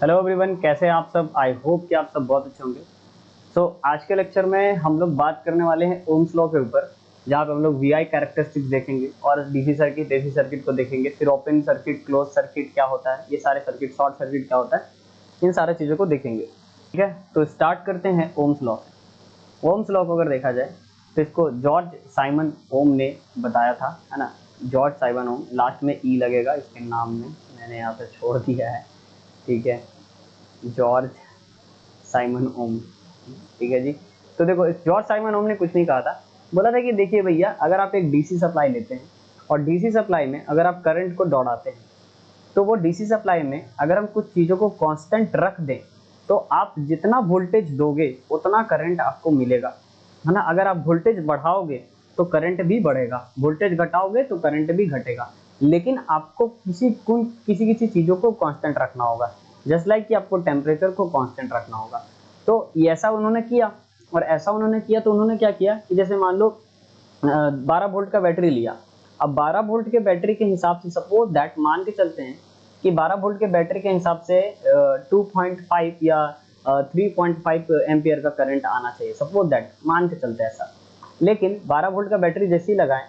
Hello everyone, कैसे हैं आप सब। आई होप कि आप सब बहुत अच्छे होंगे। आज के लेक्चर में हम लोग बात करने वाले हैं ओम्स लॉ के ऊपर, जहाँ पे हम लोग वीआई कैरेक्टरिस्टिक्स देखेंगे और डीसी सर्किट एसी सर्किट को देखेंगे। फिर ओपन सर्किट, क्लोज सर्किट क्या होता है, ये सारे सर्किट, शॉर्ट सर्किट क्या होता है, इन सारे चीज़ों को देखेंगे। ठीक है, तो स्टार्ट करते हैं ओम्स लॉ से। ओम्स लॉ को अगर देखा जाए तो इसको जॉर्ज साइमन ओम ने बताया था, है ना। जॉर्ज साइमन ओम, लास्ट में ई लगेगा इसके नाम में, मैंने यहाँ पे छोड़ दिया है। ठीक है, जॉर्ज साइमन ओम। ठीक है जी। तो देखो, इस जॉर्ज साइमन ओम ने कुछ नहीं कहा था। बोला था कि देखिए भैया, अगर आप एक डीसी सप्लाई लेते हैं और डीसी सप्लाई में अगर आप करंट को दौड़ाते हैं, तो वो डीसी सप्लाई में अगर हम कुछ चीज़ों को कांस्टेंट रख दें, तो आप जितना वोल्टेज दोगे उतना करंट आपको मिलेगा, है ना। अगर आप वोल्टेज बढ़ाओगे तो करंट भी बढ़ेगा, वोल्टेज घटाओगे तो करंट भी घटेगा। लेकिन आपको किसी किसी चीज़ों को कांस्टेंट रखना होगा। जस्ट लाइक कि आपको टेम्परेचर को कांस्टेंट रखना होगा। तो ऐसा उन्होंने किया, और ऐसा उन्होंने किया तो उन्होंने क्या किया कि जैसे मान लो 12 वोल्ट का बैटरी लिया। अब 12 वोल्ट के बैटरी के हिसाब से सपोज दैट मान के चलते हैं कि 12 वोल्ट के बैटरी के हिसाब से 2.5 या 3.5 एम्पियर का करंट आना चाहिए, सपोज दैट मान के चलते हैं ऐसा। लेकिन 12 वोल्ट का बैटरी जैसे ही लगाएं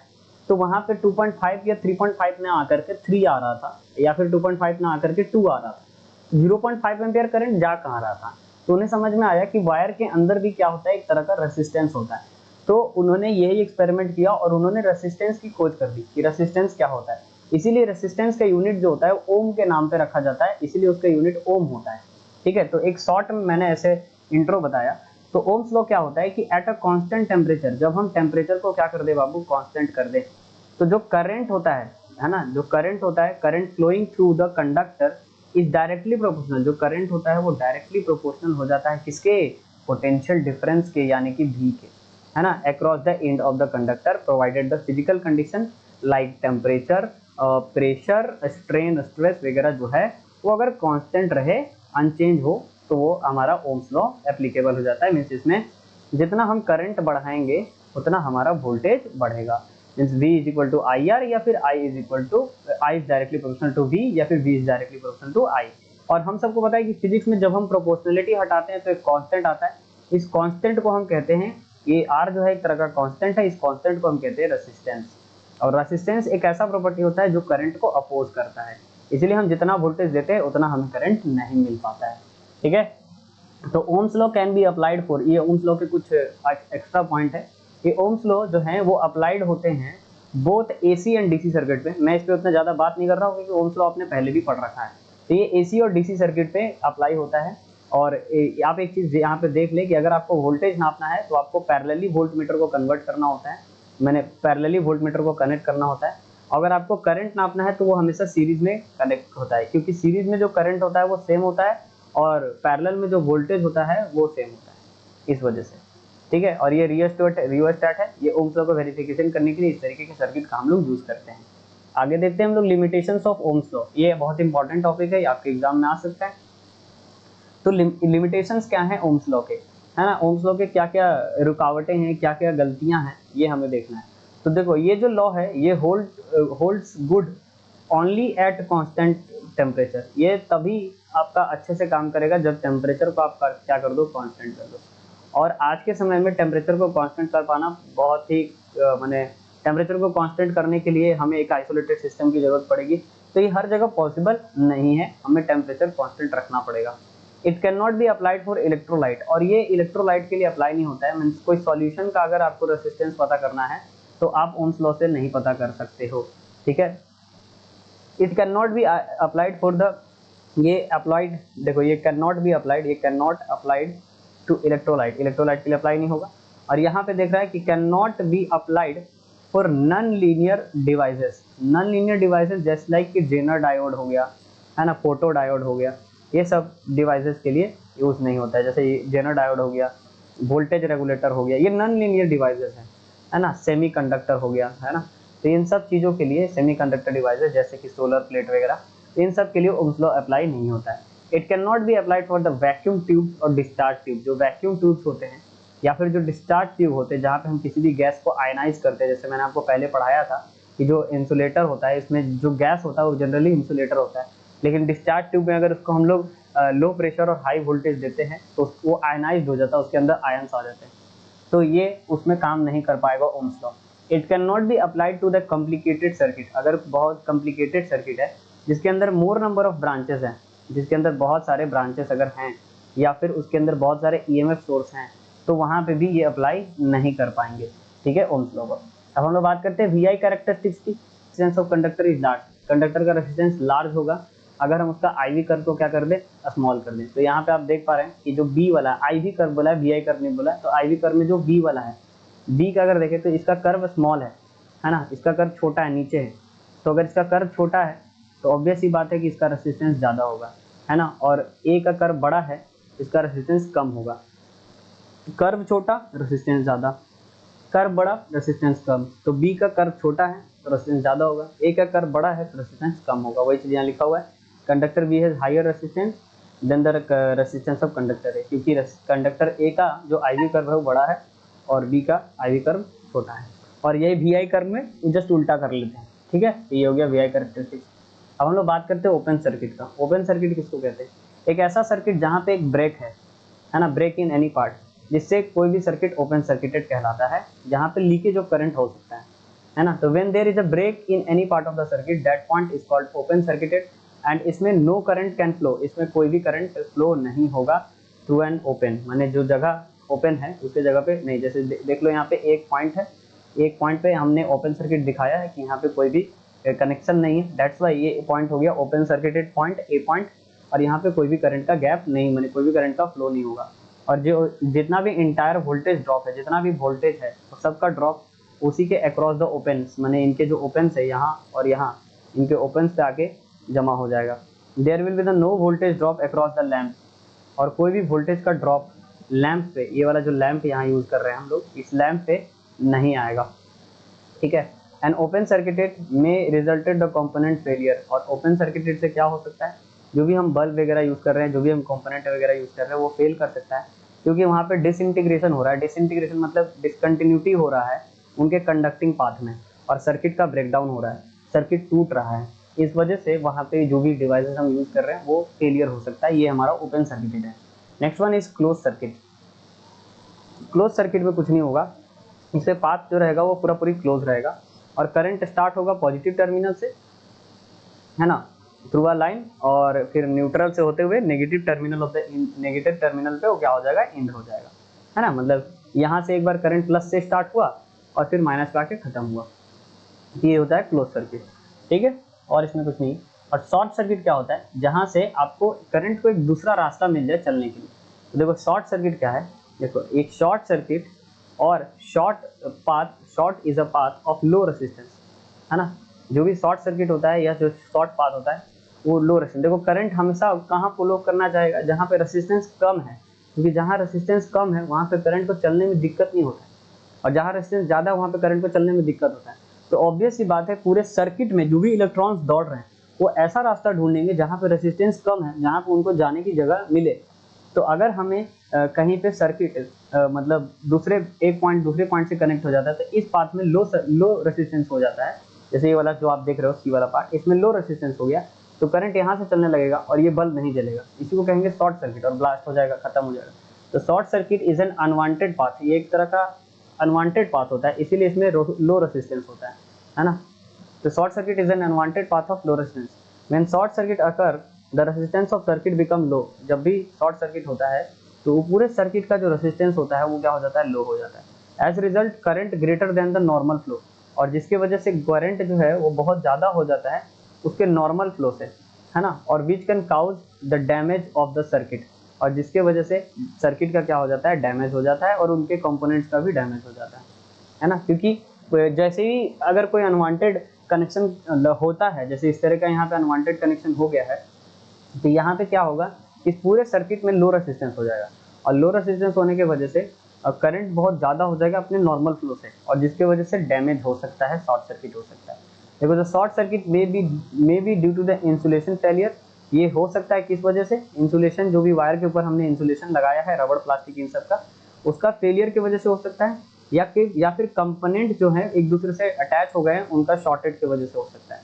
तो वहां पे 2.5 या 3.5 में आकर के 3 आ रहा था, या फिर 2.5 में आकर के 2 आ रहा था। 0.5 एम्पियर करंट जा कहाँ रहा था। तो उन्हें समझ में आया कि वायर के अंदर भी क्या होता है, एक तरह का रेसिस्टेंस होता है। तो उन्होंने यही एक्सपेरिमेंट किया और उन्होंने रेसिस्टेंस की खोज कर दी कि रेसिस्टेंस क्या होता है। इसीलिए रेसिस्टेंस का यूनिट जो होता है ओम के नाम पे रखा जाता है, इसीलिए उसका यूनिट ओम होता है। ठीक है, तो एक शॉर्ट में मैंने ऐसे इंट्रो बताया। तो ओम्स लॉ क्या होता है कि एट अ कांस्टेंट टेम्परेचर, जब हम टेम्परेचर को क्या कर दे बाबू, कांस्टेंट कर दे, तो जो करंट होता है ना, जो करंट होता है, current flowing through the conductor is directly proportional. जो करंट होता है वो डायरेक्टली प्रोपोर्शनल हो जाता है किसके, पोटेंशियल डिफरेंस के, यानी कि V के, है ना, across the end of the conductor provided the physical condition like temperature, pressure, strain, stress वगैरह जो है वो अगर कांस्टेंट रहे, अनचेंज हो, तो वो हमारा ओम्स लॉ एप्लीकेबल हो जाता है। मीन्स इसमें जितना हम करंट बढ़ाएंगे उतना हमारा वोल्टेज बढ़ेगा। Means V is equal to I R, या फिर I is equal to I is directly proportional to V, या फिर V is directly proportional to I। और हम सबको पता है कि फिजिक्स में जब हम प्रोपोर्शनलिटी हटाते हैं तो एक कांस्टेंट आता है। इस कांस्टेंट को हम कहते हैं, ये R जो है एक तरह का कांस्टेंट है, इस कांस्टेंट को हम कहते हैं रेसिस्टेंस। और रेसिस्टेंस एक ऐसा प्रॉपर्टी होता है जो करंट को अपोज करता है, इसीलिए हम जितना वोल्टेज देते हैं उतना हमें करंट नहीं मिल पाता है। ठीक है, तो Ohm's law can be applied for, ये ओम्स लॉ के कुछ एक्स्ट्रा पॉइंट है। ये ओम्स लॉ जो है वो अप्लाइड होते हैं both AC and DC circuit पे। मैं इस पे उतना ज़्यादा बात नहीं कर रहा हूँ क्योंकि ओम्स लॉ आपने पहले भी पढ़ रखा है। तो ये एसी और डीसी सर्किट पे अप्लाई होता है। और आप एक चीज़ यहाँ पे देख लें कि अगर आपको वोल्टेज नापना है तो आपको पैरेलली वोल्ट मीटर को कन्वर्ट करना होता है, मैंने पैरेलली वोल्ट मीटर को कनेक्ट करना होता है। अगर आपको करंट नापना है तो वो हमेशा सीरीज में कनेक्ट होता है, क्योंकि सीरीज में जो करंट होता है वो सेम होता है और पैरेलल में जो वोल्टेज होता है वो सेम होता है, इस वजह से। ठीक है, और ये रियोस्टैट है, ये ओम्स लॉ को वेरिफिकेशन करने के लिए इस तरीके के सर्किट का हम लोग यूज करते हैं। आगे देखते हैं हम लोग लिमिटेशंस ऑफ ओम्स लॉ। ये बहुत इंपॉर्टेंट टॉपिक है, आपके एग्जाम में आ सकता है। तो लिमिटेशंस क्या है ओम्स लॉ के, है ना, ओम्स लॉ के क्या क्या रुकावटें हैं, क्या क्या गलतियां हैं, ये हमें देखना है। तो देखो, ये जो लॉ है ये holds good only at constant temperature. ये तभी आपका अच्छे से काम करेगा जब टेम्परेचर को आप क्या कर दो, कांस्टेंट कर दो। और आज के समय में टेम्परेचर को कांस्टेंट कर पाना बहुत ही माने टेम्परेचर को कांस्टेंट करने के लिए हमें एक आइसोलेटेड सिस्टम की जरूरत पड़ेगी। तो ये हर जगह पॉसिबल नहीं है, हमें टेम्परेचर कांस्टेंट रखना पड़ेगा। It can not be applied for electrolyte, और ये इलेक्ट्रोलाइट के लिए अप्लाई नहीं होता है। मीन्स कोई सॉल्यूशन का अगर आपको रेसिस्टेंस पता करना है तो आप ओम्स लॉ से नहीं पता कर सकते हो। ठीक है, it can not be applied for the, ये अप्लाइड, देखो ये कैन नॉट बी अप्लाइड, ये can not applied to electrolyte, electrolyte के लिए अप्लाई नहीं होगा। और यहाँ पे देख रहा है कि can not be applied for non linear devices. Non linear devices जैसे लाइक कि जेनर डायोड हो गया, है ना, फोटो डायोड हो गया, ये सब डिवाइसेस के लिए यूज नहीं होता है। जैसे ये जेनर डायोड हो गया, वोल्टेज रेगुलेटर हो गया, ये नॉन लीनियर डिवाइसेस है ना, सेमी कंडक्टर हो गया, है ना। तो इन सब चीज़ों के लिए सेमी कंडक्टर डिवाइसेस जैसे कि सोलर प्लेट वगैरह, इन सब के लिए ओम्स लॉ अप्लाई नहीं होता है। It can not be applied for the vacuum tube और डिस्चार्ज ट्यूब। जो वैक्यूम ट्यूब्स होते हैं या फिर जो डिस्चार्ज ट्यूब होते हैं जहाँ पे हम किसी भी गैस को आयनाइज करते हैं, जैसे मैंने आपको पहले पढ़ाया था कि जो इंसुलेटर होता है, इसमें जो गैस होता है वो जनरली इंसुलेटर होता है, लेकिन डिस्चार्ज ट्यूब में अगर उसको हम लोग लो प्रेशर और हाई वोल्टेज देते हैं तो वो आयनाइज्ड हो जाता है, उसके अंदर आयंस आ जाते हैं, तो ये उसमें काम नहीं कर पाएगा Ohm's law. It can not be applied to the complicated circuit. अगर बहुत कॉम्प्लिकेटेड सर्किट है जिसके अंदर मोर नंबर ऑफ ब्रांचेस हैं, जिसके अंदर बहुत सारे ब्रांचेस अगर हैं, या फिर उसके अंदर बहुत सारे ईएमएफ सोर्स हैं, तो वहाँ पे भी ये अप्लाई नहीं कर पाएंगे, ठीक है, ओम्स लॉ पर। अब हम लोग बात करते हैं वीआई कैरेक्टरिस्टिक्स की। Resistance of conductor is large, conductor का रेजिस्टेंस लार्ज होगा अगर हम उसका आईवी कर्व को क्या कर दें, स्मॉल कर दें। तो यहाँ पे आप देख पा रहे हैं कि जो बी वाला आईवी कर्व बोला है, वीआई कर्व नहीं बोला है, तो आईवी कर्व में जो बी वाला है, बी का अगर देखें तो इसका कर्व स्मॉल है ना, इसका कर्व छोटा है, नीचे है। तो अगर इसका कर्व छोटा है तो ऑब्वियस ही बात है कि इसका रेजिस्टेंस ज़्यादा होगा, है ना, और ए का कर्व बड़ा है, इसका रेजिस्टेंस कम होगा। कर्व छोटा, रेजिस्टेंस ज़्यादा, कर्व बड़ा, रेजिस्टेंस कम। तो बी का कर्व छोटा है तो रेजिस्टेंस ज़्यादा होगा, ए का कर्व बड़ा है तो रेजिस्टेंस कम होगा। वही चीज़ यहाँ लिखा हुआ है, conductor B has higher resistance than the resistance of conductor A, क्योंकि कंडक्टर ए का जो आईवी कर्व है वो बड़ा है और बी का आईवी कर्व छोटा है। और यही वी आई कर्व में जस्ट उल्टा कर लेते हैं, ठीक है। ये हो गया वी आई कैरेक्टरिस्टिक्स। अब हम लोग बात करते हैं ओपन सर्किट का। ओपन सर्किट किसको कहते हैं? एक ऐसा सर्किट जहाँ पे एक ब्रेक है ना, ब्रेक इन एनी पार्ट, जिससे कोई भी सर्किट ओपन सर्किटेड कहलाता है, जहाँ पे लीकेज ऑफ करंट हो सकता है ना। तो when there is a break in any part of the circuit that point is called open circuited and इसमें नो करंट कैन फ्लो, इसमें कोई भी करंट फ्लो नहीं होगा थ्रू एन ओपन, माने जो जगह ओपन है उसके जगह पे नहीं। जैसे देख लो यहाँ पे एक पॉइंट है, एक पॉइंट पे हमने ओपन सर्किट दिखाया है कि यहाँ पे कोई भी कनेक्शन नहीं है, दैट्स वाई ये पॉइंट हो गया ओपन सर्किटेड पॉइंट, ए पॉइंट, और यहाँ पे कोई भी करंट का गैप नहीं, माने कोई भी करंट का फ्लो नहीं होगा। और जो जितना भी इंटायर वोल्टेज ड्रॉप है, जितना भी वोल्टेज है, तो सबका ड्रॉप उसी के अक्रॉस द ओपन्स, माने इनके जो ओपन्स है यहाँ और यहाँ, इनके ओपन्स पे आके जमा हो जाएगा। There will be the no voltage drop across the lamp, और कोई भी वोल्टेज का ड्रॉप लैम्प पे, ये वाला जो लैम्प यहाँ यूज कर रहे हैं हम लोग, इस लैम्प पे नहीं आएगा, ठीक है। एंड ओपन सर्किटेड में रिजल्टेड द कंपोनेंट फेलियर, और ओपन सर्किटेड से क्या हो सकता है, जो भी हम बल्ब वगैरह यूज कर रहे हैं, जो भी हम कंपोनेंट वगैरह यूज कर रहे हैं, वो फेल कर सकता है, क्योंकि वहाँ पे डिसइंटीग्रेशन हो रहा है। डिसइंटीग्रेशन मतलब डिसकंटिन्यूटी हो रहा है उनके कंडक्टिंग पाथ में, और सर्किट का ब्रेकडाउन हो रहा है, सर्किट टूट रहा है। इस वजह से वहाँ पे जो भी डिवाइसेस हम यूज कर रहे हैं वो फेलियर हो सकता है। ये हमारा ओपन सर्किटेड है। Next one is close circuit. Close circuit में कुछ नहीं होगा, इससे पाथ जो रहेगा वो पूरा पूरी क्लोज रहेगा, और करंट स्टार्ट होगा पॉजिटिव टर्मिनल से, है ना, थ्रू अ लाइन, और फिर न्यूट्रल से होते हुए नेगेटिव टर्मिनल होते, नेगेटिव टर्मिनल पे वो क्या हो जाएगा, एंड हो जाएगा, है ना। मतलब यहाँ से एक बार करंट प्लस से स्टार्ट हुआ और फिर माइनस पे आके खत्म हुआ, ये होता है क्लोज सर्किट, ठीक है। और इसमें कुछ नहीं। और शॉर्ट सर्किट क्या होता है, जहाँ से आपको करंट को एक दूसरा रास्ता मिल जाए चलने के लिए। तो देखो शॉर्ट सर्किट क्या है, देखो एक शॉर्ट सर्किट और short path, short is a path of low resistance, है ना। जो भी शॉर्ट सर्किट होता है या जो शॉर्ट पाथ होता है वो लो रेजिस्टेंस। देखो करंट हमेशा कहाँ फ्लो करना चाहेगा, जहाँ पे रेजिस्टेंस कम है, क्योंकि जहाँ रेजिस्टेंस कम है वहाँ पे करंट को चलने में दिक्कत नहीं होता है, और जहाँ रेजिस्टेंस ज़्यादा वहाँ पे करंट को चलने में दिक्कत होता है। तो ऑब्वियस सी बात है, पूरे सर्किट में जो भी इलेक्ट्रॉन्स दौड़ रहे हैं वो ऐसा रास्ता ढूंढेंगे जहाँ पे रेजिस्टेंस कम है, जहाँ पे उनको जाने की जगह मिले। तो अगर हमें कहीं पे सर्किट मतलब दूसरे एक पॉइंट दूसरे पॉइंट से कनेक्ट हो जाता है, तो इस पाथ में लो रेजिस्टेंस हो जाता है। जैसे ये वाला जो आप देख रहे हो सी वाला पार्ट, इसमें लो रेजिस्टेंस हो गया, तो करंट यहाँ से चलने लगेगा और ये बल्ब नहीं जलेगा, इसी को कहेंगे शॉर्ट सर्किट, और ब्लास्ट हो जाएगा, खत्म हो जाएगा। तो short circuit is an unwanted path, ये एक तरह का अनवांटेड पाथ होता है, इसीलिए इसमें लो रेजिस्टेंस होता है ना। तो short circuit is an unwanted path of low resistance. When short circuit occur the resistance of circuit become low, जब भी शॉर्ट सर्किट होता है तो पूरे सर्किट का जो रेजिस्टेंस होता है वो क्या हो जाता है, लो हो जाता है। As result current greater than the normal flow, और जिसकी वजह से करंट जो है वो बहुत ज़्यादा हो जाता है उसके नॉर्मल फ्लो से, है ना, और which can cause the damage of the circuit, और जिसके वजह से सर्किट का क्या हो जाता है, डैमेज हो जाता है, और उनके कंपोनेंट्स का भी डैमेज हो जाता है ना। क्योंकि जैसे ही अगर कोई अनवांटेड कनेक्शन होता है, जैसे इस तरह का यहाँ पे अनवांटेड कनेक्शन हो गया है, तो यहाँ पे क्या होगा, इस पूरे सर्किट में लो रेजिस्टेंस हो जाएगा, और लो रेजिस्टेंस होने की वजह से करंट बहुत ज़्यादा हो जाएगा अपने नॉर्मल फ्लो से, और जिसकी वजह से डैमेज हो सकता है, शॉर्ट सर्किट हो सकता है। देखो the short circuit may be due to the insulation failure, ये हो सकता है किस वजह से, इंसुलेशन, जो भी वायर के ऊपर हमने इंसुलेशन लगाया है, रबड़ प्लास्टिक इन सब का, उसका फेलियर की वजह से हो सकता है, या फिर कंपोनेंट जो है एक दूसरे से अटैच हो गए हैं, उनका शॉर्टेड की वजह से हो सकता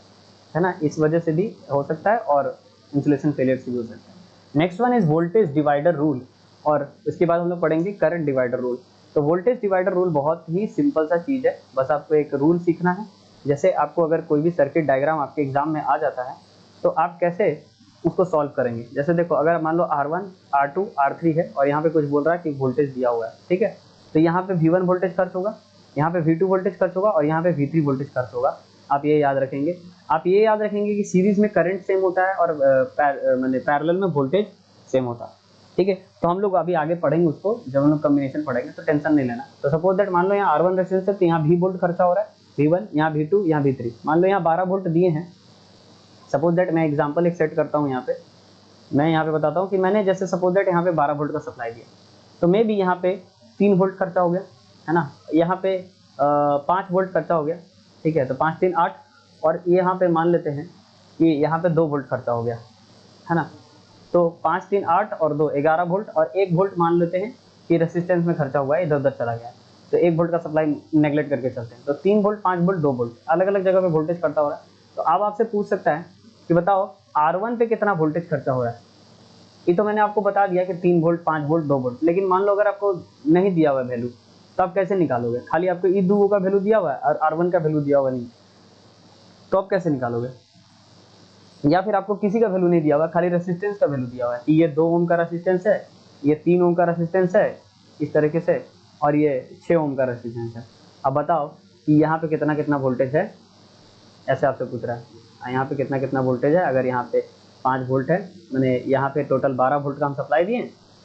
है ना, इस वजह से भी हो सकता है, और इंसुलेशन फेलियर से भी हो सकता है। Next one is voltage divider rule, और इसके बाद हम लोग पढ़ेंगे करंट डिवाइडर रूल। तो वोल्टेज डिवाइडर रूल बहुत ही सिंपल सा चीज़ है, बस आपको एक रूल सीखना है। जैसे आपको अगर कोई भी सर्किट डायग्राम आपके एग्जाम में आ जाता है तो आप कैसे उसको सॉल्व करेंगे। जैसे देखो, अगर मान लो R1, R2, R3 है और यहाँ पे कुछ बोल रहा है कि वोल्टेज दिया हुआ है, ठीक है, तो यहाँ पे V1 वोल्टेज खर्च होगा, यहाँ पे V2 वोल्टेज खर्च होगा और यहाँ पे V3 वोल्टेज खर्च होगा। आप ये याद रखेंगे। आप ये याद रखेंगे कि सीरीज में करंट सेम होता है और मतलब पैरेलल में वोल्टेज सेम होता है, ठीक है। तो हम लोग अभी आगे पढ़ेंगे उसको, जब हम लोग कॉम्बिनेशन पढ़ेंगे तो टेंशन नहीं लेना। तो सपोज दैट मान लो यहाँ R1 रेजिस्टेंस है तो यहाँ V वोल्ट खर्चा हो रहा है, V1, यहाँ V2, यहाँ V3। मान लो यहाँ 12 वोल्ट दिए हैं। सपोज दैट मैं एग्जाम्पल एक सेट करता हूँ यहाँ पे, मैं यहाँ पे बताता हूँ कि मैंने जैसे सपोज दैट यहाँ पे 12 वोल्ट का सप्लाई दिया, तो मे भी यहाँ पे 3 वोल्ट खर्चा हो गया, है ना। यहाँ पे 5 वोल्ट खर्चा हो गया, ठीक है। तो 5 3 8, और यहाँ पे मान लेते हैं कि यहाँ पे 2 वोल्ट खर्चा हो गया, है ना। तो 5 3 8 और 2 11 वोल्ट, और 1 वोल्ट मान लेते हैं कि रेसिस्टेंस में खर्चा हुआ है, इधर उधर चला गया है, तो 1 वोल्ट का सप्लाई नेगलेक्ट करके चलते हैं। तो 3 वोल्ट, 5 वोल्ट, 2 वोल्ट, अलग अलग जगह पे वोल्टेज खर्चा हो रहा है। तो अब आपसे पूछ सकता है कि बताओ R1 पे कितना वोल्टेज खर्चा हो रहा है। ये तो मैंने आपको बता दिया कि 3 वोल्ट, 5 वोल्ट, 2 वोल्ट, लेकिन मान लो अगर आपको नहीं दिया हुआ वैल्यू तो आप कैसे निकालोगे। खाली आपको ई दो का वैल्यू दिया हुआ है और R1 का वैल्यू दिया हुआ नहीं, तो आप कैसे निकालोगे। या फिर आपको किसी का वैल्यू नहीं दिया हुआ, खाली रेसिस्टेंस का वैल्यू दिया हुआ है कि ये 2 ओम का रेसिस्टेंस है, ये 3 ओम का रेसिस्टेंस है इस तरीके से, और ये 6 ओम का रेसिस्टेंस है। अब बताओ कि यहाँ पे कितना कितना वोल्टेज है, ऐसे आपसे पूछ रहा है यहाँ पे कितना कितना वोल्टेज है। अगर यहाँ पे 5 वोल्ट है, मैंने यहाँ पे टोटल 12 वोल्ट का हम सप्लाई दिए,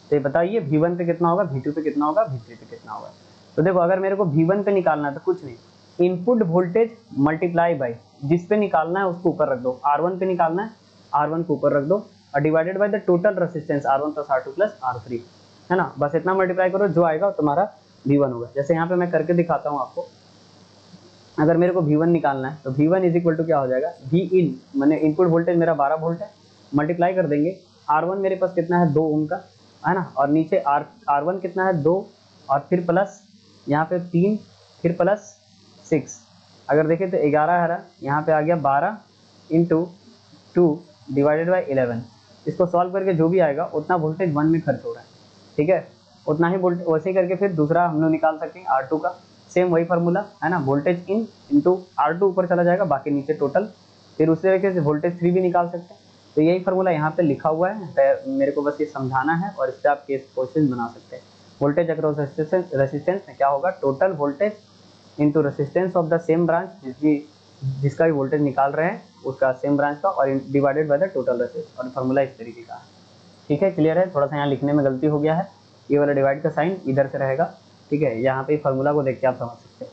तो ये बताइए V1 पे कितना होगा, V2 पे कितना होगा, V3 पे कितना होगा। तो देखो, अगर मेरे को V1 पे निकालना है तो कुछ नहीं, इनपुट वोल्टेज मल्टीप्लाई बाई जिस पे निकालना है उसको ऊपर रख दो। R1 पे निकालना है, R1 को ऊपर रख दो, और divided by the total resistance R1 plus R2 plus R3, है ना। बस इतना मल्टीप्लाई करो, जो आएगा तुम्हारा V1 होगा। जैसे यहाँ पे मैं करके दिखाता हूँ आपको। अगर मेरे को V1 निकालना है तो V1 इज इक्वल टू क्या हो जाएगा, V इन, मैंने इनपुट वोल्टेज मेरा 12 वोल्ट है, मल्टीप्लाई कर देंगे R1 मेरे पास कितना है 2 ओम का, है ना, और नीचे R1 कितना है 2, और फिर प्लस यहाँ पे 3, फिर प्लस 6। अगर देखें तो 11 है, यहाँ पे आ गया 12 इंटू 2 डिवाइडेड बाई 11। इसको सॉल्व करके जो भी आएगा उतना वोल्टेज 1 में खर्च हो रहा है, ठीक है। उतना ही वोल्टेज वैसे ही करके फिर दूसरा हम लोग निकाल सकते हैं R2 का, सेम वही फार्मूला, है ना। वोल्टेज इन इंटू R2 ऊपर चला जाएगा, बाकी नीचे टोटल। फिर उसी तरीके से वोल्टेज 3 भी निकाल सकते हैं। तो यही फार्मूला यहाँ पे लिखा हुआ है, मेरे को बस ये समझाना है और इससे आप केस क्वेश्चन बना सकते हैं। वोल्टेज अक्रॉस रेसिस्टेंस में क्या होगा, total voltage into resistance of the same branch, जिसका भी वोल्टेज निकाल रहे हैं उसका सेम ब्रांच का, और divided by the total resistance. और फार्मूला इस तरीके का है, ठीक है। क्लियर है। थोड़ा सा यहाँ लिखने में गलती हो गया है, ये वाला डिवाइड का साइन इधर से रहेगा, ठीक है। यहाँ पे फार्मूला को देख के आप समझ सकते हैं।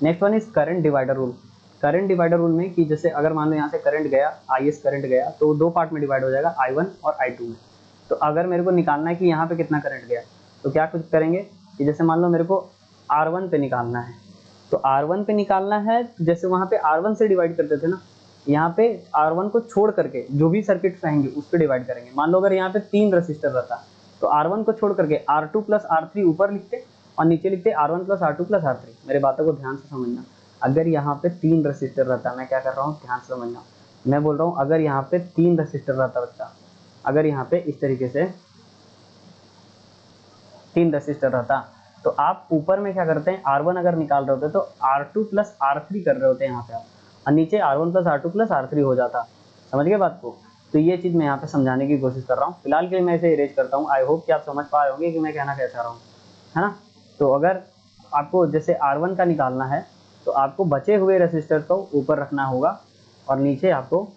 Next one is current divider rule. Current divider rule में कि जैसे अगर मान लो यहाँ से करंट गया, IS करंट गया, तो 2 पार्ट में डिवाइड हो जाएगा, I1 और I2 में। तो अगर मेरे को निकालना है कि यहाँ पे कितना करंट गया, तो क्या कुछ करेंगे कि जैसे मान लो मेरे को R1 पे निकालना है, तो R1 पे निकालना है, जैसे वहाँ पे R1 से डिवाइड करते थे ना, यहाँ पे R1 को छोड़ करके जो भी सर्किट रहेंगे उस पर डिवाइड करेंगे। मान लो अगर यहाँ पे 3 रजिस्टर रहता तो R1 को छोड़ करके R2 प्लस R3 ऊपर लिखते और नीचे लिखते R1 plus R2 plus R3। मेरे बातों को ध्यान से समझना। अगर यहाँ पे 3 रजिस्टर रहता, मैं क्या कर रहा हूँ ध्यान से समझना, मैं बोल रहा हूँ अगर यहाँ पे 3 रजिस्टर रहता बच्चा, अगर यहाँ पे इस तरीके से 3 रजिस्टर रहता, तो आप ऊपर में क्या करते हैं, R1 अगर निकाल रहे होते तो R2 प्लस R3 कर रहे होते हैं यहाँ पे आप, और नीचे R1 plus R2 plus R3 हो जाता। समझ गए बात को। तो ये चीज़ मैं यहाँ पे समझाने की कोशिश कर रहा हूँ। फिलहाल के लिए मैं इसे इरेज करता हूँ। आई होप कि आप समझ पा रहे होंगे कि मैं कहना क्या चाह रहा हूँ, है ना। तो अगर आपको जैसे R1 का निकालना है तो आपको बचे हुए रेसिस्टर को ऊपर रखना होगा और नीचे आपको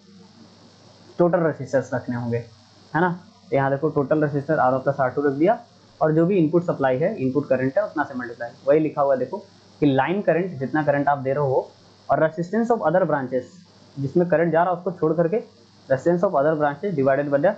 टोटल रेसिस्टर्स रखने होंगे, है ना। तो यहाँ देखो total resistor R1 plus R2 रख दिया, और जो भी इनपुट सप्लाई है, इनपुट करंट है, उतना से मल्टीप्लाई। वही लिखा हुआ देखो कि लाइन करंट जितना करंट आप दे रहे हो, और रेसिस्टेंस ऑफ अदर ब्रांचेस जिसमें करंट जा रहा है उसको छोड़ करके resistance of other branches divided by the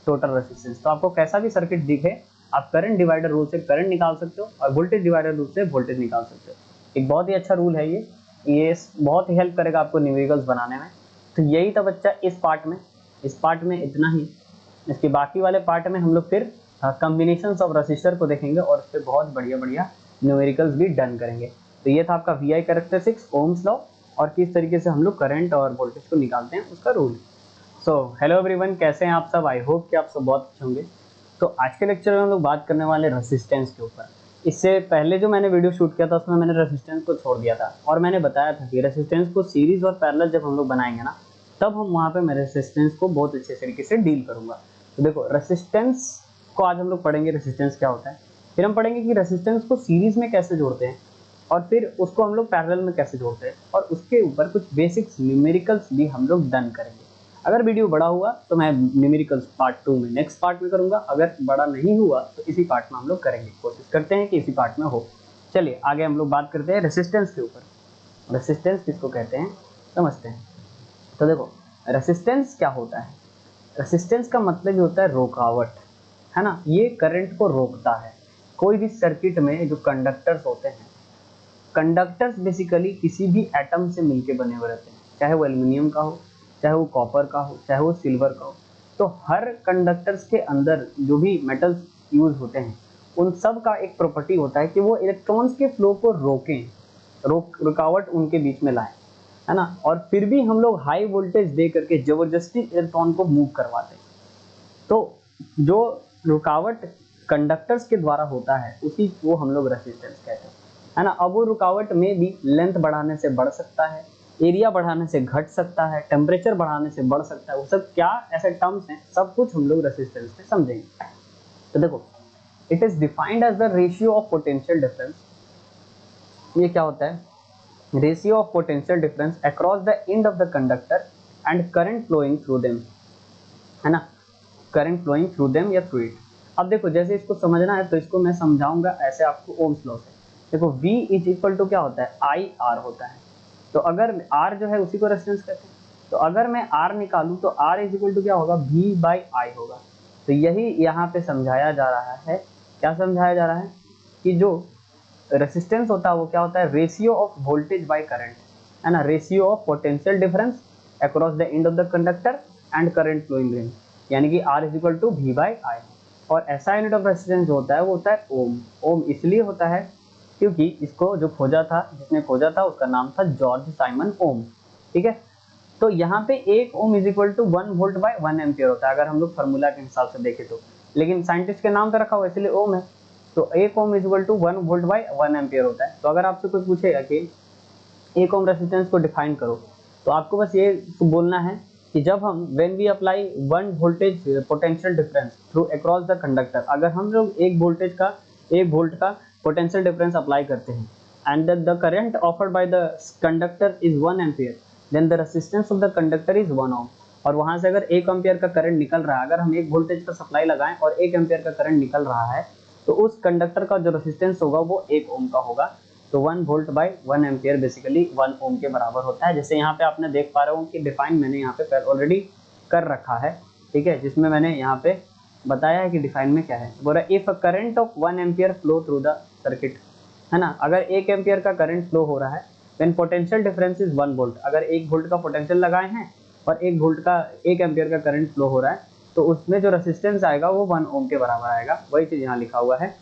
total resistance. तो आपको कैसा भी सर्किट दिखे, आप करंट डिवाइडर रूल से करंट निकाल सकते हो और वोल्टेज डिवाइडर रूल से वोल्टेज निकाल सकते हो। एक बहुत ही अच्छा रूल है ये बहुत ही हेल्प करेगा आपको न्यूमेरिकल्स बनाने में। तो यही था बच्चा इस पार्ट में इतना ही। इसके बाकी वाले पार्ट में हम लोग फिर कॉम्बिनेशंस ऑफ रेसिस्टर को देखेंगे और उस पर बहुत बढ़िया बढ़िया न्यूमेरिकल्स भी डन करेंगे। तो ये था आपका VI कैरेक्टरिस्टिक्स, ओम्स लॉ, और किस तरीके से हम लोग करंट और वोल्टेज को निकालते हैं उसका रूल। सो हेलो एवरीवन, कैसे हैं आप सब। आई होप कि आप सब बहुत अच्छे होंगे। तो आज के लेक्चर में हम लोग बात करने वाले रेसिस्टेंस के ऊपर। इससे पहले जो मैंने वीडियो शूट किया था उसमें मैंने रेसिस्टेंस को छोड़ दिया था और मैंने बताया था कि रेसिस्टेंस को सीरीज और पैरेलल जब हम लोग बनाएंगे ना, तब हम वहाँ पे मैं रेसिस्टेंस को बहुत अच्छे तरीके से डील करूँगा। तो देखो, रेसिस्टेंस को आज हम लोग पढ़ेंगे, रेसिस्टेंस क्या होता है। फिर हम पढ़ेंगे कि रेसिस्टेंस को सीरीज में कैसे जोड़ते हैं और फिर उसको हम लोग पैरेलल में कैसे जोड़ते हैं, और उसके ऊपर कुछ बेसिक्स न्यूमेरिकल्स भी हम लोग डन करेंगे। अगर वीडियो बड़ा हुआ तो मैं न्यूमेरिकल्स पार्ट 2 में नेक्स्ट पार्ट में करूंगा, अगर बड़ा नहीं हुआ तो इसी पार्ट में हम लोग करेंगे। कोशिश करते हैं कि इसी पार्ट में हो। चलिए आगे हम लोग बात करते हैं रेसिस्टेंस के ऊपर। रेसिस्टेंस किसको कहते हैं समझते हैं। तो देखो, रेसिस्टेंस क्या होता है। रेसिस्टेंस का मतलब ही होता है रुकावट, है ना। ये करंट को रोकता है। कोई भी सर्किट में जो कंडक्टर्स होते हैं, कंडक्टर्स बेसिकली किसी भी एटम से मिलके बने हुए रहते हैं, चाहे वो एल्युमिनियम का हो, चाहे वो कॉपर का हो, चाहे वो सिल्वर का हो। तो हर कंडक्टर्स के अंदर जो भी मेटल्स यूज होते हैं, उन सब का एक प्रॉपर्टी होता है कि वो इलेक्ट्रॉन्स के फ्लो को रोकें, रुकावट उनके बीच में लाएं, है ना। और फिर भी हम लोग हाई वोल्टेज दे करके जबरदस्ती इलेक्ट्रॉन को मूव करवाते हैं। तो जो रुकावट कंडक्टर्स के द्वारा होता है उसी को हम लोग रेसिस्टेंस कहते हैं, है ना। अब वो रुकावट में भी लेंथ बढ़ाने से बढ़ सकता है, एरिया बढ़ाने से घट सकता है, टेम्परेचर बढ़ाने से बढ़ सकता है। वो सब क्या ऐसे टर्म्स हैं, सब कुछ हम लोग रेसिस्टेंस में समझेंगे। तो देखो, it is defined as the ratio of potential difference. ये क्या होता है, ratio of potential difference across the end of the conductor and current flowing through them, है ना। करंट फ्लोइंग थ्रू देम या थ्रू इट। अब देखो, जैसे इसको समझना है तो इसको मैं समझाऊंगा ऐसे आपको ओम्स लॉ से। देखो, V इज इक्वल टू क्या होता है, आई आर होता है। तो अगर R जो है उसी को रेजिस्टेंस कहते हैं। तो अगर मैं R निकालूं तो R इज इक्वल टू क्या होगा, V बाई आई होगा। तो यही यहाँ पे समझाया जा रहा है। क्या समझाया जा रहा है कि जो रेसिस्टेंस होता है वो क्या होता है, ratio of voltage by current, है ना। Ratio of potential difference across the end of the conductor and current flowing in, यानी कि R is equal to V by I. और ऐसा यूनिट ऑफ रेसिस्टेंस जो होता है वो होता है ओम। ओम इसलिए होता है क्योंकि इसको जो खोजा था, जिसने खोजा था उसका नाम था जॉर्ज साइमन ओम, ठीक है। तो यहाँ पे 1 ohm is equal to 1 volt by 1 ampere होता है, अगर हम लोग फार्मूला के हिसाब से देखें तो। लेकिन साइंटिस्ट के नाम पे रखा हुआ इसलिए ओम है। तो 1 ohm is equal to 1 volt by 1 ampere होता है। तो अगर आपसे कोई पूछेगा कि 1 ओम रेसिस्टेंस को डिफाइन करो, तो आपको बस ये बोलना है कि जब हम when we apply 1 voltage potential difference through across the conductor, अगर हम लोग 1 वोल्ट का पोटेंशियल डिफरेंस अप्लाई करते हैं and the current offered by the conductor is 1 ampere, then the resistance of the conductor is 1 ohm. और वहां से अगर 1 एम्पियर का करंट निकल रहा है, अगर हम 1 वोल्टेज का सप्लाई लगाएं और 1 एम्पियर का करंट निकल रहा है, तो उस कंडक्टर का जो रेसिस्टेंस होगा वो 1 ओम का होगा। तो 1 वोल्ट बाय 1 एम्पियर बेसिकली 1 ओम के बराबर होता है। जैसे यहाँ पे आपने देख पा रहे हो कि डिफाइन मैंने यहाँ पे ऑलरेडी कर रखा है, ठीक है, जिसमें मैंने यहाँ पे बताया है कि डिफाइन में क्या है। बोला if a current of 1 ampere flow through the circuit, है ना। अगर 1 एम्पियर का करंट फ्लो हो रहा है, then potential difference is 1 volt. अगर 1 वोल्ट का पोटेंशियल लगाए हैं और 1 एम्पियर का करंट फ्लो हो रहा है, तो उसमें जो रेसिस्टेंस आएगा वो 1 ओम के बराबर आएगा। वही चीज यहाँ लिखा हुआ है।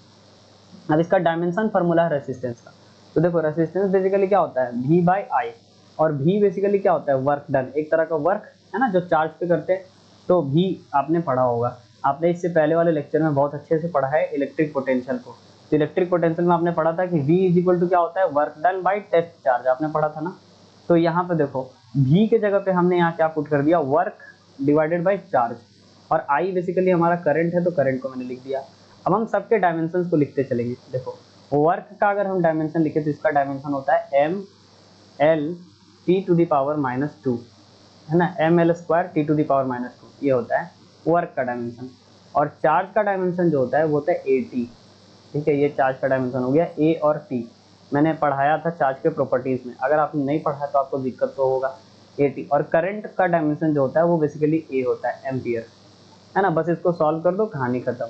अब इसका डायमेंशन फार्मूला है रेसिस्टेंस का। तो देखो, रेसिस्टेंस बेसिकली क्या होता है, V बाई आई। और V बेसिकली क्या होता है, वर्क डन, एक तरह का वर्क, है ना, जो चार्ज पे करते हैं। तो V आपने पढ़ा होगा, आपने इससे पहले वाले लेक्चर में बहुत अच्छे से पढ़ा है इलेक्ट्रिक पोटेंशियल को। तो इलेक्ट्रिक पोटेंशियल में आपने पढ़ा था कि V इज इक्वल टू क्या होता है, work done by test charge, आपने पढ़ा था ना। तो यहाँ पे देखो, V के जगह पे हमने यहाँ क्या पुट कर दिया, वर्क डिवाइडेड बाई चार्ज। और I बेसिकली हमारा करंट है, तो करंट को मैंने लिख दिया। अब हम सबके डायमेंशन को लिखते चलेंगे। देखो, वर्क का अगर हम डायमेंशन लिखे तो इसका डायमेंशन होता है mL/T⁻², है ना, mL²T⁻², ये होता है वर्क का डायमेंशन। और चार्ज का डायमेंशन जो होता है वो होता है AT, ठीक है। ये चार्ज का डायमेंशन हो गया A और T। मैंने पढ़ाया था चार्ज के प्रॉपर्टीज में, अगर आपने नहीं पढ़ा तो आपको दिक्कत तो होगा। AT। और करंट का डायमेंशन जो होता है वो बेसिकली A होता है, एम्पियर, है ना। बस इसको सॉल्व कर दो, कहानी खत्म।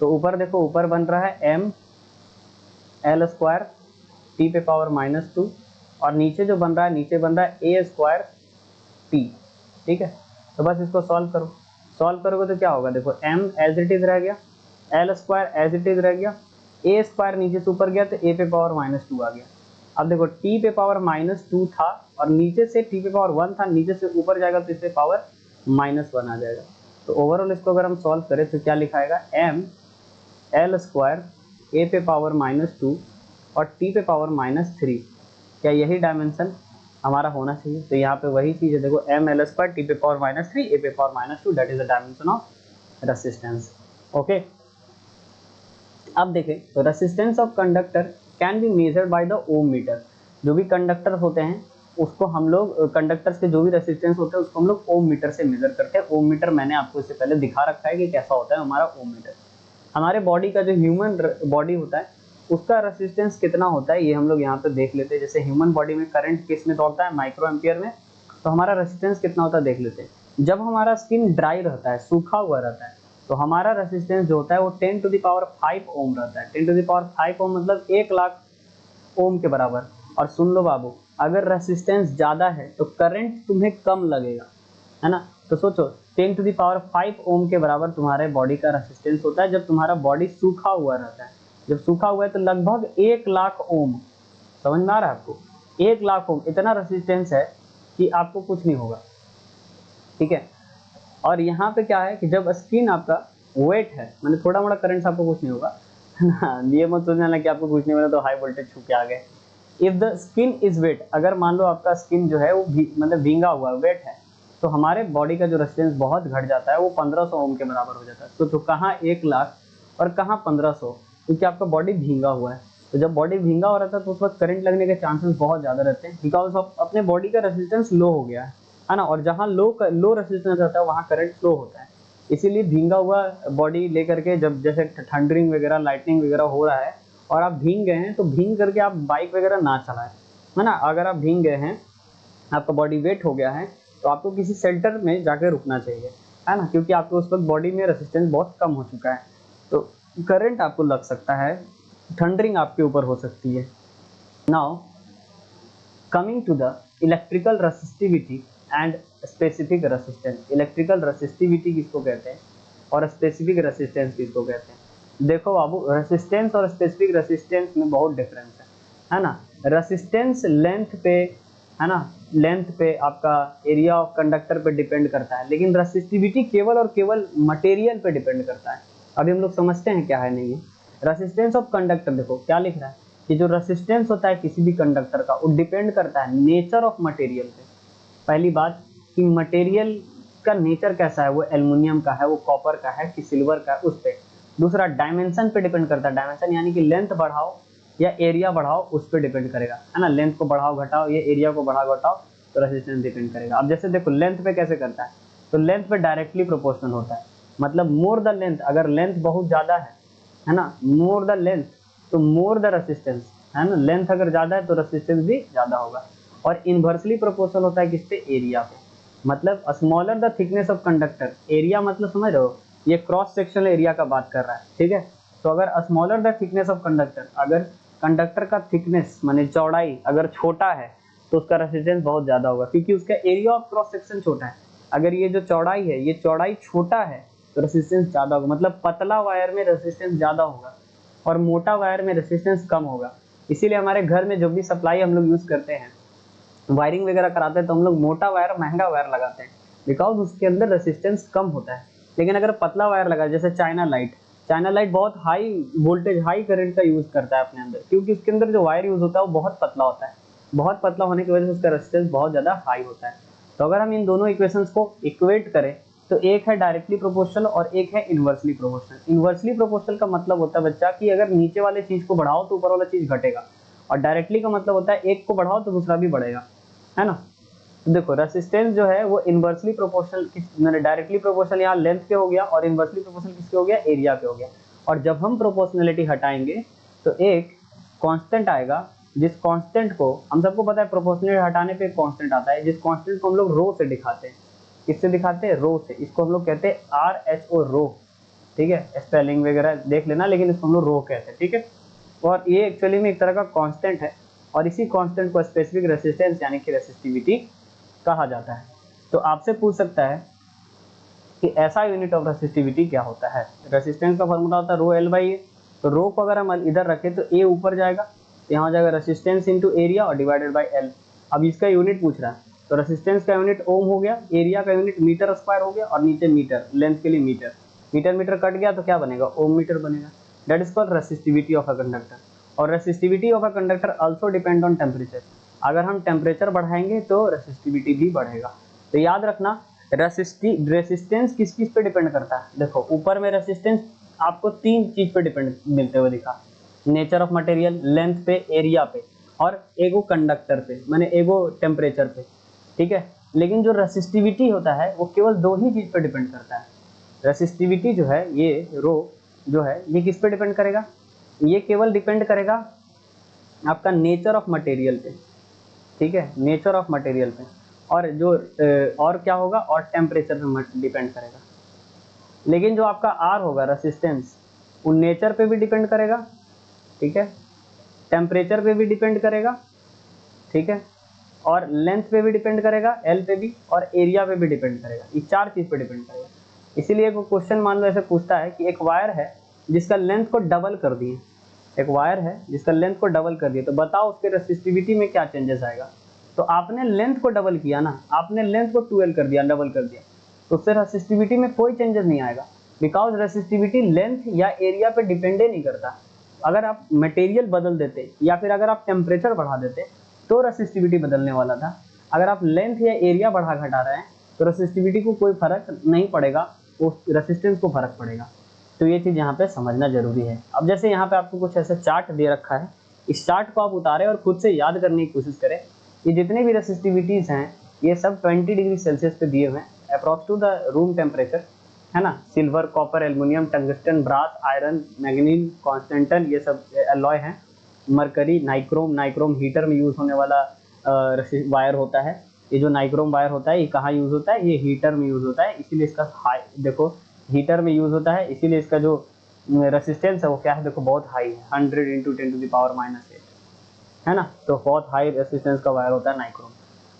तो ऊपर देखो, ऊपर बन रहा है mL²T⁻², और नीचे जो बन रहा है, नीचे बन रहा है A²T, ठीक है। तो बस इसको सॉल्व करो। सॉल्व करोगे तो क्या होगा, देखो m एज इट इज रह गया, L² एज इट इज रह गया, A² नीचे से ऊपर गया तो A⁻² आ गया। अब देखो, T⁻² था और नीचे से T⁻1 था, नीचे से ऊपर जाएगा तो इससे पावर -1 आ जाएगा। तो ओवरऑल इसको अगर हम सॉल्व करें तो क्या लिखाएगा, m l स्क्वायर a पे पावर -2 और t पे पावर -3, क्या यही डायमेंशन हमारा होना चाहिए? तो यहाँ पे वही चीज़ है, देखो m l स्क्वायर t पे पावर -3 a पे power -2 that is the dimension of resistance. Okay, अब देखें तो resistance of conductor can be measured by the ohm meter. जो भी कंडक्टर होते हैं उसको हम लोग, कंडक्टर्स के जो भी रेसिस्टेंस होते हैं उसको हम लोग ओम मीटर से मेजर करते हैं। ओम मीटर मैंने आपको इससे पहले दिखा रखा है कि कैसा होता है हमारा ओम मीटर। हमारे बॉडी का जो ह्यूमन बॉडी होता है उसका रेसिस्टेंस कितना होता है ये हम लोग यहाँ पे देख लेते हैं। जैसे ह्यूमन बॉडी में करंट किस में दौड़ता है, माइक्रो एम्पियर में, तो हमारा रेसिस्टेंस कितना होता है देख लेते हैं। जब हमारा स्किन ड्राई रहता है, सूखा हुआ रहता है, तो हमारा रेसिस्टेंस जो होता है वो 10⁵ ओम रहता है। 10⁵ ओम मतलब 1,00,000 ओम के बराबर। और सुन लो बाबू, अगर रेसिस्टेंस ज़्यादा है तो करंट तुम्हें कम लगेगा, है ना। तो सोचो 10⁵ ओम के बराबर तुम्हारे बॉडी का रेसिस्टेंस होता है जब तुम्हारा बॉडी सूखा हुआ रहता है। जब सूखा हुआ है तो लगभग 1,00,000 ओम, समझ में आ रहा है आपको? 1,00,000 ओम इतना रेसिस्टेंस है कि आपको कुछ नहीं होगा, ठीक है। और यहाँ पे क्या है कि जब स्किन आपका वेट है, मैंने थोड़ा मोड़ा करंट से आपको कुछ नहीं होगा, है ना। ये मत सोचना कि आपको कुछ नहीं होगा तो हाई वोल्टेज छू के आ गए। If the skin is wet, अगर मान लो आपका स्किन जो है वो मतलब भींगा हुआ वेट है, तो हमारे बॉडी का जो रेजिस्टेंस बहुत घट जाता है, वो 1500 ओम के बराबर हो जाता है। तो कहाँ 1,00,000 और कहाँ 1500, क्योंकि आपका बॉडी भींगा हुआ है। तो जब बॉडी भींगा हो रहता है तो उस वक्त करंट लगने के चांसेस बहुत ज़्यादा रहते हैं, बिकॉज ऑफ अपने बॉडी का रेजिस्टेंस लो हो गया है ना। और जहाँ लो रेजिस्टेंस रहता है वहाँ करंट फ्लो होता है। इसीलिए भींगा हुआ बॉडी लेकर के, जब जैसे थंडरिंग वगैरह, लाइटनिंग वगैरह हो रहा है और आप भींग गए हैं, तो भींग करके आप बाइक वगैरह ना चलाएं, है ना। अगर आप भींग गए हैं, आपका बॉडी वेट हो गया है, तो आपको किसी शेल्टर में जाकर रुकना चाहिए, है ना, क्योंकि आपको उस वक्त बॉडी में रेजिस्टेंस बहुत कम हो चुका है। तो करंट आपको लग सकता है, थंडरिंग आपके ऊपर हो सकती है। Now coming to the electrical resistivity and specific resistance. Electrical resistivity किसको कहते हैं और स्पेसिफिक रेसिस्टेंस किसको कहते हैं? देखो बाबू, रेसिस्टेंस और स्पेसिफिक रेसिस्टेंस में बहुत डिफरेंस है ना। रेसिस्टेंस लेंथ पे, है ना, लेंथ पे आपका एरिया ऑफ कंडक्टर पे डिपेंड करता है, लेकिन रेसिस्टिविटी केवल और केवल मटेरियल पे डिपेंड करता है। अभी हम लोग समझते हैं क्या है नहीं है। रेसिस्टेंस ऑफ कंडक्टर, देखो क्या लिख रहा है कि जो रेसिस्टेंस होता है किसी भी कंडक्टर का, वो डिपेंड करता है नेचर ऑफ मटेरियल पे। पहली बात कि मटेरियल का नेचर कैसा है, वो एल्युमिनियम का है, वो कॉपर का है कि सिल्वर का है, उस पे। दूसरा डायमेंशन पे डिपेंड करता है। डायमेंशन यानी कि लेंथ बढ़ाओ या एरिया बढ़ाओ, उस पर डिपेंड करेगा, है ना। लेंथ को बढ़ाओ घटाओ, ये एरिया को बढ़ाओ घटाओ, तो रेजिस्टेंस डिपेंड करेगा। अब जैसे देखो लेंथ पे कैसे करता है, तो लेंथ पे डायरेक्टली प्रोपोर्शनल होता है। मतलब मोर द लेंथ, अगर लेंथ बहुत ज़्यादा है ना, मोर द लेंथ तो मोर द रेसिस्टेंस, है ना। लेंथ अगर ज़्यादा है तो रेसिस्टेंस भी ज़्यादा होगा। और इन्वर्सली प्रोपोर्शनल होता है किस पे, एरिया पे। मतलब smaller the thickness of conductor, area मतलब समझ रहे हो, ये क्रॉस सेक्शनल एरिया का बात कर रहा है, ठीक है। तो अगर smaller the thickness of conductor, अगर कंडक्टर का थिकनेस माने चौड़ाई अगर छोटा है तो उसका रेसिस्टेंस बहुत ज़्यादा होगा, क्योंकि उसका एरिया ऑफ क्रॉस सेक्शन छोटा है। अगर ये जो चौड़ाई है, ये चौड़ाई छोटा है तो रेसिस्टेंस ज़्यादा होगा। मतलब पतला वायर में रेसिस्टेंस ज़्यादा होगा और मोटा वायर में रेसिस्टेंस कम होगा। इसीलिए हमारे घर में जो भी सप्लाई हम लोग यूज़ करते हैं, वायरिंग वगैरह कराते हैं, तो हम लोग मोटा वायर, महंगा वायर लगाते हैं, बिकॉज उसके अंदर रेसिस्टेंस कम होता है। लेकिन अगर पतला वायर लगा, जैसे चाइना लाइट बहुत हाई वोल्टेज, हाई करंट का यूज़ करता है अपने अंदर, क्योंकि उसके अंदर जो वायर यूज़ होता है वो बहुत पतला होता है। बहुत पतला होने की वजह से उसका रेसिस्टेंस बहुत ज़्यादा हाई होता है। तो अगर हम इन दोनों इक्वेशंस को इक्वेट करें तो एक है डायरेक्टली प्रोपोर्शनल और एक है इन्वर्सली प्रोपोर्शनल। इन्वर्सली प्रोपोर्शनल का मतलब होता है बच्चा कि अगर नीचे वाले चीज़ को बढ़ाओ तो ऊपर वाला चीज़ घटेगा, और डायरेक्टली का मतलब होता है एक को बढ़ाओ तो दूसरा भी बढ़ेगा, है ना। देखो रेसिस्टेंस जो है वो इन्वर्सली प्रोपोर्शनल, मैंने डायरेक्टली प्रोपोर्शनल यहाँ लेंथ पे हो गया, और इन्वर्सली प्रोपोर्शनल किसके हो गया, एरिया पे हो गया। और जब हम प्रोपोर्शनलिटी हटाएंगे तो एक कांस्टेंट आएगा, जिस कांस्टेंट को हम सबको पता है, प्रोपोर्शनलिटी हटाने पे एक कांस्टेंट आता है, जिस कांस्टेंट को हम लोग रो से दिखाते हैं। किससे दिखाते हैं, रो से। इसको हम लोग कहते हैं RHO, रो, ठीक है। स्पेलिंग वगैरह देख लेना, लेकिन इसको हम लोग रो कहते हैं, ठीक है। और ये एक्चुअली में एक तरह का कांस्टेंट है, और इसी कांस्टेंट को स्पेसिफिक रेसिस्टेंस यानी कि रेसिस्टिविटी कहा जाता है। तो आपसे पूछ सकता है कि ऐसा यूनिट ऑफ रेसिस्टिविटी क्या होता है। रेसिस्टेंस का फॉर्मूला होता है रो L बाई ए। तो रो को अगर हम इधर रखें तो ए ऊपर जाएगा, तो यहाँ हो जाएगा रेसिस्टेंस इंटू एरिया और डिवाइडेड बाई L। अब इसका यूनिट पूछ रहा है, तो रेसिस्टेंस का यूनिट ओम हो गया, एरिया का यूनिट मीटर स्क्वायर हो गया, और नीचे मीटर, लेंथ के लिए मीटर, मीटर मीटर कट गया तो क्या बनेगा, ओम मीटर बनेगा। That is called resistivity of a conductor. और resistivity of a conductor also depend on temperature. अगर हम टेम्परेचर बढ़ाएंगे तो रेसिस्टिविटी भी बढ़ेगा। तो याद रखना रेसिस्टेंस किस किस पे डिपेंड करता है। देखो ऊपर में रेसिस्टेंस आपको 3 चीज पे डिपेंड मिलते हुए दिखा, नेचर ऑफ मटेरियल, लेंथ पे, एरिया पे, और एगो कंडक्टर पे, माने एगो टेम्परेचर पे, ठीक है। लेकिन जो रेसिस्टिविटी होता है वो केवल 2 ही चीज पे डिपेंड करता है। रेसिस्टिविटी जो है, ये रो जो है, ये किस पे डिपेंड करेगा, ये केवल डिपेंड करेगा आपका नेचर ऑफ मटेरियल पे, ठीक है, नेचर ऑफ मटेरियल पे। और जो और क्या होगा, और टेम्परेचर पे डिपेंड करेगा। लेकिन जो आपका आर होगा रेसिस्टेंस, वो नेचर पे भी डिपेंड करेगा, ठीक है, टेम्परेचर पे भी डिपेंड करेगा, ठीक है, और लेंथ पे भी डिपेंड करेगा, एल पे भी, और एरिया पे भी डिपेंड करेगा। ये 4 चीज पे डिपेंड करेगा। इसीलिए वो क्वेश्चन मान लो ऐसे पूछता है कि एक वायर है जिसका लेंथ को डबल कर दिए, एक वायर है जिसका लेंथ को डबल कर दिए, तो बताओ उसके रेसिस्टिविटी में क्या चेंजेस आएगा। तो आपने लेंथ को डबल किया ना, आपने लेंथ को 12 कर दिया, डबल कर दिया, तो उससे रेसिस्टिविटी में कोई चेंजेस नहीं आएगा, बिकॉज रेसिस्टिविटी लेंथ या एरिया पे डिपेंड ही नहीं करता। अगर आप मटेरियल बदल देते या फिर अगर आप टेम्परेचर बढ़ा देते तो रेसिस्टिविटी बदलने वाला था। अगर आप लेंथ या एरिया बढ़ा घटा रहे हैं तो रेसिस्टिविटी को कोई फर्क नहीं पड़ेगा, वो रेसिस्टेंस को फर्क पड़ेगा। तो ये चीज़ यहाँ पे समझना जरूरी है। अब जैसे यहाँ पे आपको कुछ ऐसा चार्ट दे रखा है, इस चार्ट को आप उतारें और खुद से याद करने की कोशिश करें। ये जितने भी रेसिस्टिविटीज़ हैं ये सब 20 डिग्री सेल्सियस पे दिए हुए हैं approx to the room temperature, है ना। Silver, copper, aluminium, tungsten, brass, iron, manganese, constantan, ये सब एलॉय हैं। मरकरी, नाइक्रोम, नाइक्रोम हीटर में यूज होने वाला वायर होता है। ये जो नाइक्रोम वायर होता है ये कहाँ यूज होता है, ये हीटर में यूज होता है, इसीलिए इसका हाई, देखो हीटर में यूज होता है, इसीलिए इसका जो रेसिस्टेंस है वो क्या है, देखो बहुत हाई है, 100 × 10⁻⁸, है ना। तो बहुत हाई रेसिस्टेंस का वायर होता है नाइक्रोम।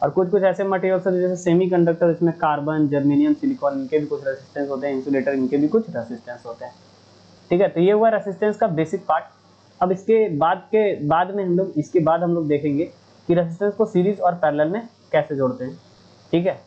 और कुछ कुछ ऐसे मटेरियल्स हैं जैसे सेमीकंडक्टर, इसमें कार्बन, जर्मेनियम, सिलिकॉन, इनके भी कुछ रेसिस्टेंस होते हैं, इंसुलेटर, इनके भी कुछ रेसिस्टेंस होते हैं, ठीक है। तो ये हुआ रेसिस्टेंस का बेसिक पार्ट। अब इसके बाद हम लोग देखेंगे कि रेसिस्टेंस को सीरीज और पैरेलल में कैसे जोड़ते हैं, ठीक है।